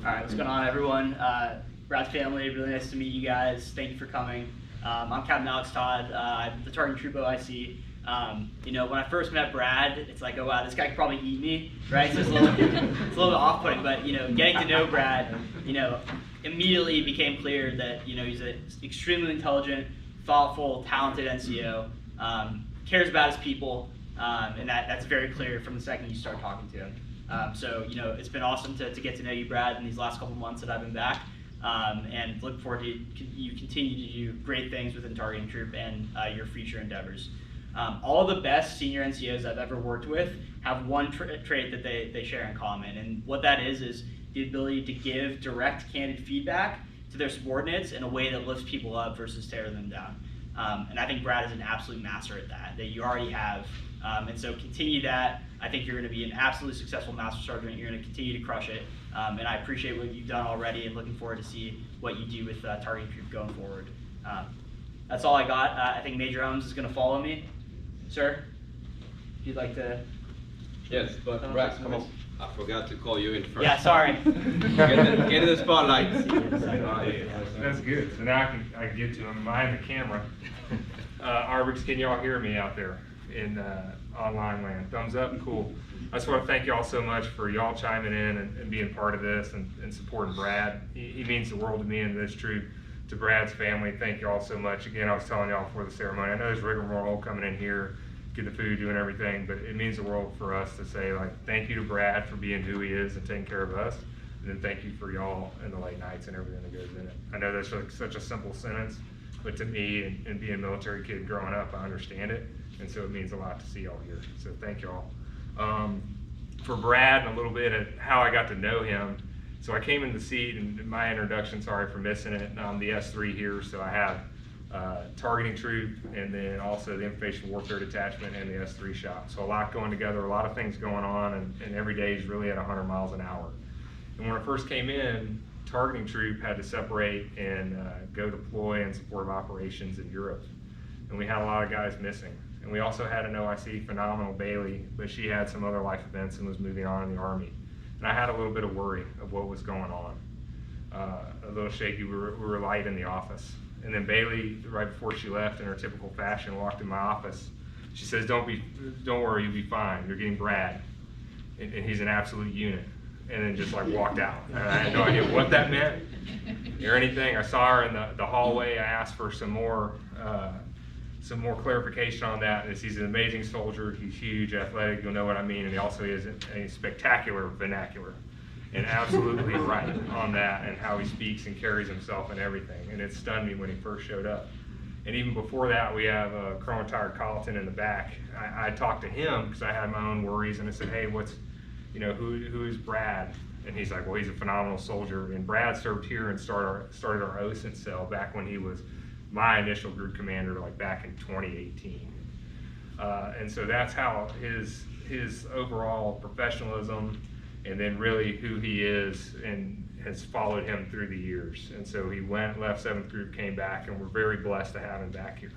Alright, what's going on, everyone? Brad's family, really nice to meet you guys. Thank you for coming. I'm Captain Alex Todd. I'm the Targeting Troop OIC. You know, when I first met Brad, it's like, oh wow, this guy could probably eat me, right? So it's a little bit off-putting, but you know, getting to know Brad, you know, immediately became clear that, you know, he's an extremely intelligent, thoughtful, talented NCO, cares about his people, and that's very clear from the second you start talking to him. So, you know, it's been awesome to get to know you, Brad, in these last couple months that I've been back, and look forward to you continue to do great things within Targeting Troop and your future endeavors. All the best senior NCOs I've ever worked with have one trait that they share in common, and what that is the ability to give direct, candid feedback to their subordinates in a way that lifts people up versus tear them down. And I think Brad is an absolute master at that you already have. And so continue that. I think you're going to be an absolutely successful Master Sergeant. You're going to continue to crush it. And I appreciate what you've done already and looking forward to see what you do with Targeting Troop going forward. That's all I got. I think Major Owens is going to follow me. Sir, if you'd like to. Yes, but Brad, come on. I forgot to call you in first. Yeah, sorry. Get in the spotlight. That's good. So now I can get to him behind the camera. Arbix, can y'all hear me out there in online land? Thumbs up? Cool. I just want to thank y'all so much for y'all chiming in and being part of this and supporting Brad. He means the world to me and this troop. To Brad's family, thank y'all so much. Again, I was telling y'all before the ceremony, I know there's rigmarole coming in here, get the food, doing everything, but it means the world for us to say, like, thank you to Brad for being who he is and taking care of us, and then thank you for y'all and the late nights and everything that goes in it. I know that's like such a simple sentence, but to me, and being a military kid growing up, I understand it, and so it means a lot to see y'all here, so thank y'all. For Brad, and a little bit of how I got to know him, so I came in the seat, and my introduction, sorry for missing it, I'm the S3 here, so I have Targeting Troop, and then also the Information Warfare Detachment and the S3 shop. So a lot going together, a lot of things going on, and every day is really at 100 miles an hour. And when I first came in, Targeting Troop had to separate and go deploy in support of operations in Europe. And we had a lot of guys missing. And we also had an OIC, phenomenal Bailey, but she had some other life events and was moving on in the Army. And I had a little bit of worry of what was going on. A little shaky, we were light in the office. And then Bailey, right before she left, in her typical fashion, walked in my office. She says, don't worry, you'll be fine. You're getting Brad, and he's an absolute unit. And then just like walked out. And I had no idea what that meant or anything. I saw her in the hallway. I asked for some more clarification on that. He's an amazing soldier. He's huge, athletic. You'll know what I mean. And he also is a spectacular vernacular. And absolutely right on that and how he speaks and carries himself and everything. And it stunned me when he first showed up. And even before that, we have Colonel Retired Colleton in the back. I talked to him because I had my own worries, and I said, hey, who is Brad? And he's like, well, he's a phenomenal soldier. And Brad served here and started our OSINT cell back when he was my initial group commander, like back in 2018. And so that's how his overall professionalism and then really who he is and has followed him through the years. And so he left 7th Group, came back, and we're very blessed to have him back here.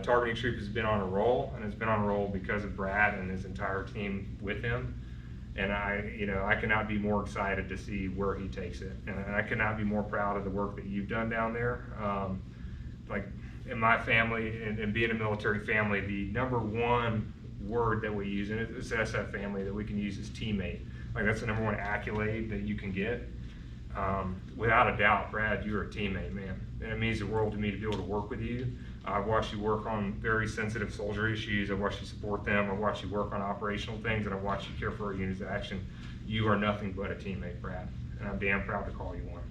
Targeting Troop has been on a roll, and it's been on a roll because of Brad and his entire team with him. And I cannot be more excited to see where he takes it. And I cannot be more proud of the work that you've done down there. Like in my family and being a military family, the #1 word that we use, and it's SF family, that we can use is teammate. Like that's the #1 accolade that you can get. Without a doubt, Brad, you're a teammate, man. And it means the world to me to be able to work with you. I've watched you work on very sensitive soldier issues. I've watched you support them. I've watched you work on operational things, and I've watched you care for our units of action. You are nothing but a teammate, Brad. And I'm damn proud to call you one.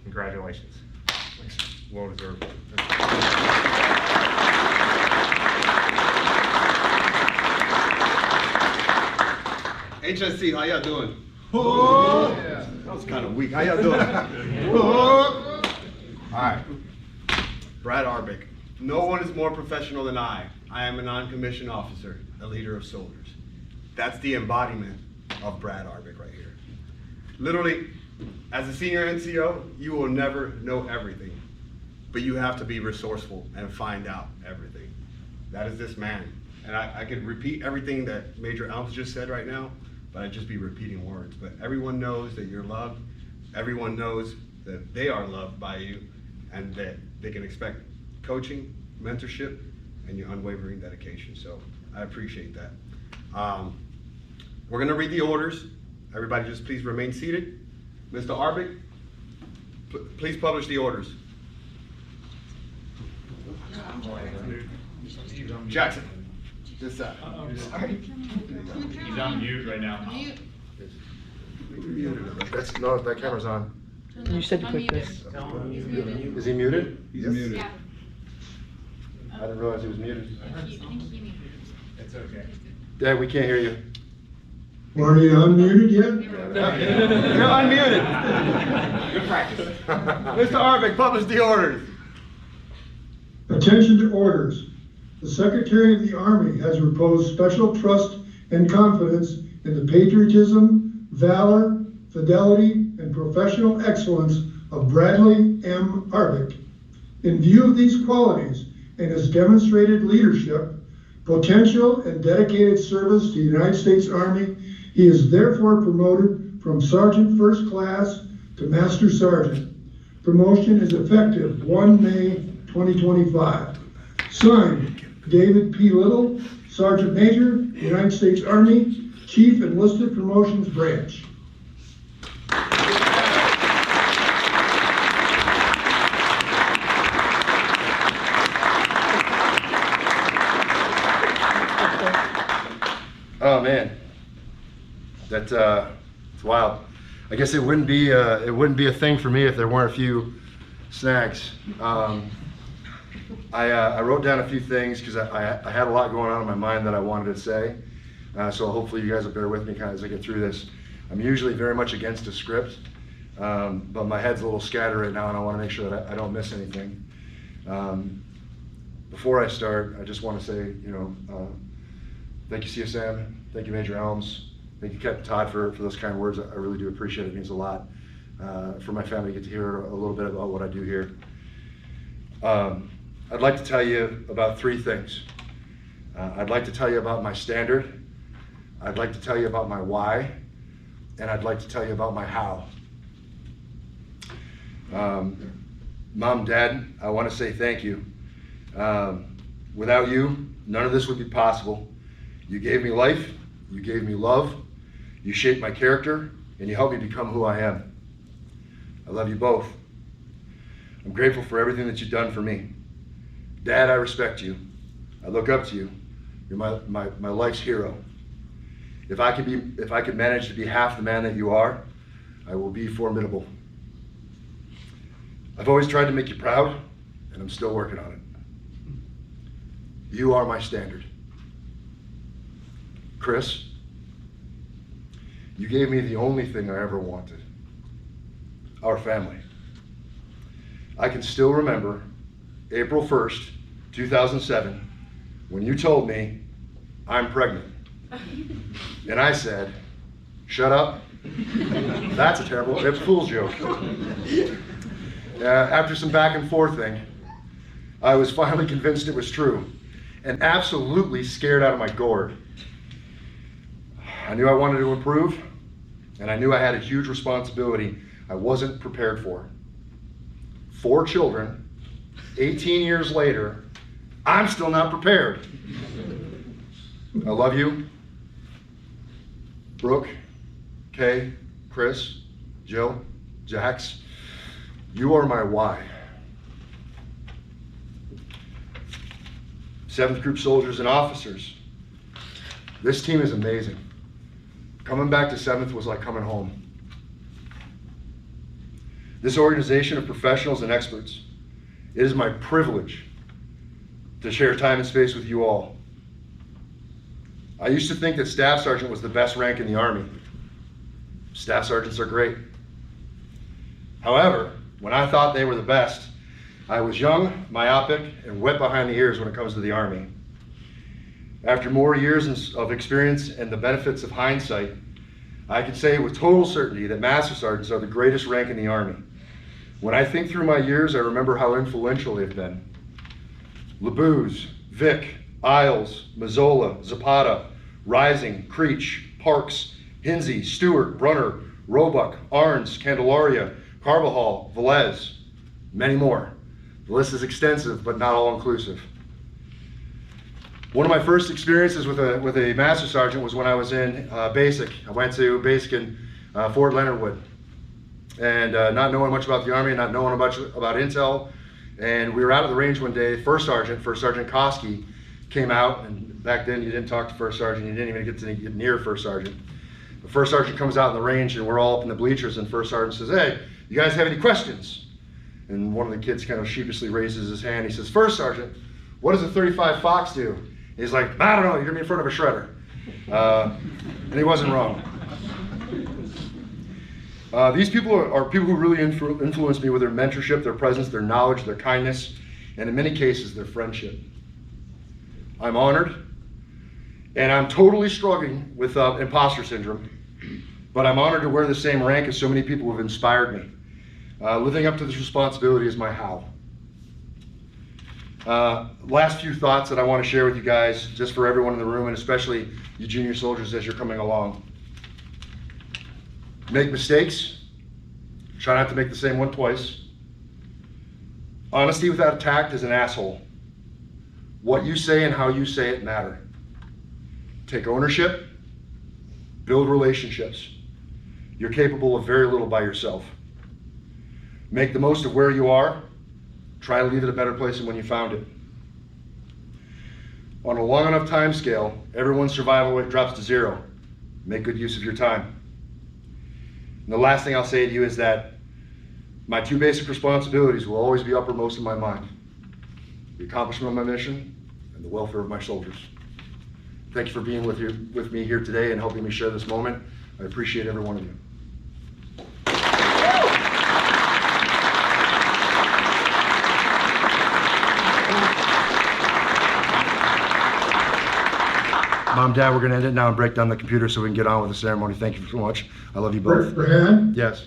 Congratulations. Thanks. Well deserved. HSC, how y'all doing? Oh, yeah. That was kind of weak. How y'all doing? Oh. All right. Brad Arbick. No one is more professional than I. I am a non-commissioned officer, a leader of soldiers. That's the embodiment of Brad Arbick right here. Literally, as a senior NCO, you will never know everything, but you have to be resourceful and find out everything. That is this man. And I could repeat everything that Major Elms just said right now, but I'd just be repeating words. But everyone knows that you're loved, everyone knows that they are loved by you and that they can expect coaching, mentorship, and your unwavering dedication. So I appreciate that. We're gonna read the orders. Everybody just please remain seated. Mr. Arbic, please publish the orders. Jackson, this side. He's on mute right now. No, that camera's on. You said to click this. Is he muted? He's muted. Yeah. I didn't realize he was muted. I think he muted. It's okay. Dad, we can't hear you. Are you unmuted yet? You're unmuted. Good practice. Mr. Arbic, publish the orders. Attention to orders. The Secretary of the Army has reposed special trust and confidence in the patriotism, valor, fidelity, and professional excellence of Bradley M. Arbic. In view of these qualities and his demonstrated leadership, potential, and dedicated service to the United States Army, he is therefore promoted from Sergeant First Class to Master Sergeant. Promotion is effective 1 May 2025. Signed, David P. Little, Sergeant Major, United States Army, Chief Enlisted Promotions Branch. Oh man, it's wild. I guess it wouldn't be a thing for me if there weren't a few snags. I wrote down a few things because I had a lot going on in my mind that I wanted to say. So hopefully you guys will bear with me kind of as I get through this. I'm usually very much against a script, but my head's a little scattered right now and I want to make sure that I don't miss anything. Before I start, I just want to say, thank you, CSM. Thank you, Major Elms. Thank you, Captain Todd, for those kind words. I really do appreciate it. It means a lot for my family to get to hear a little bit about what I do here. I'd like to tell you about three things. I'd like to tell you about my standard. I'd like to tell you about my why. And I'd like to tell you about my how. Mom, Dad, I want to say thank you. Without you, none of this would be possible. You gave me life, you gave me love, you shaped my character, and you helped me become who I am. I love you both. I'm grateful for everything that you've done for me. Dad, I respect you. I look up to you. You're my life's hero. If I could manage to be half the man that you are, I will be formidable. I've always tried to make you proud, and I'm still working on it. You are my standard. Chris, you gave me the only thing I ever wanted, our family. I can still remember April 1st, 2007, when you told me, I'm pregnant. And I said, shut up. That's a terrible April Fool's joke. After some back and forthing, I was finally convinced it was true and absolutely scared out of my gourd. I knew I wanted to improve, and I knew I had a huge responsibility I wasn't prepared for. 4 children, 18 years later, I'm still not prepared. I love you, Brooke, Kay, Chris, Jill, Jax. You are my why. 7th Group soldiers and officers. This team is amazing. Coming back to 7th was like coming home. This organization of professionals and experts, it is my privilege to share time and space with you all. I used to think that Staff Sergeant was the best rank in the Army. Staff Sergeants are great. However, when I thought they were the best, I was young, myopic, and wet behind the ears when it comes to the Army. After more years of experience and the benefits of hindsight, I can say with total certainty that Master Sergeants are the greatest rank in the Army. When I think through my years, I remember how influential they've been. LeBouz, Vic, Isles, Mazzola, Zapata, Rising, Creech, Parks, Hinsey, Stewart, Brunner, Roebuck, Arns, Candelaria, Carbajal, Velez, many more. The list is extensive, but not all inclusive. One of my first experiences with a Master Sergeant was when I was in basic. I went to basic in Fort Leonard Wood. And not knowing much about the Army, not knowing much about intel. And we were out at the range one day, First Sergeant Koski came out, and back then you didn't talk to First Sergeant, you didn't even get near First Sergeant. The First Sergeant comes out in the range and we're all up in the bleachers, and First Sergeant says, "Hey, you guys have any questions?" And one of the kids kind of sheepishly raises his hand. He says, "First Sergeant, what does a 35 Fox do?" And he's like, "I don't know, you're gonna be in front of a shredder." And he wasn't wrong. These people are people who really influenced me with their mentorship, their presence, their knowledge, their kindness, and in many cases, their friendship. I'm honored, and I'm totally struggling with imposter syndrome, but I'm honored to wear the same rank as so many people who have inspired me. Living up to this responsibility is my how. Last few thoughts that I want to share with you guys, just for everyone in the room, and especially you junior soldiers as you're coming along. Make mistakes. Try not to make the same one twice. Honesty without tact is an asshole. What you say and how you say it matter. Take ownership. Build relationships. You're capable of very little by yourself. Make the most of where you are. Try to leave it a better place than when you found it. On a long enough time scale, everyone's survival rate drops to 0. Make good use of your time. And the last thing I'll say to you is that my 2 basic responsibilities will always be uppermost in my mind: the accomplishment of my mission and the welfare of my soldiers. Thank you for being with me here today and helping me share this moment. I appreciate every one of you. Mom, Dad, we're going to end it now and break down the computer so we can get on with the ceremony. Thank you so much. I love you both. Brad, Yes.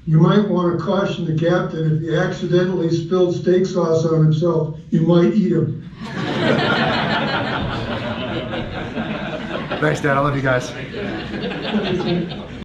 you might want to caution the captain, if he accidentally spilled steak sauce on himself, you might eat him. Thanks, Dad. I love you guys.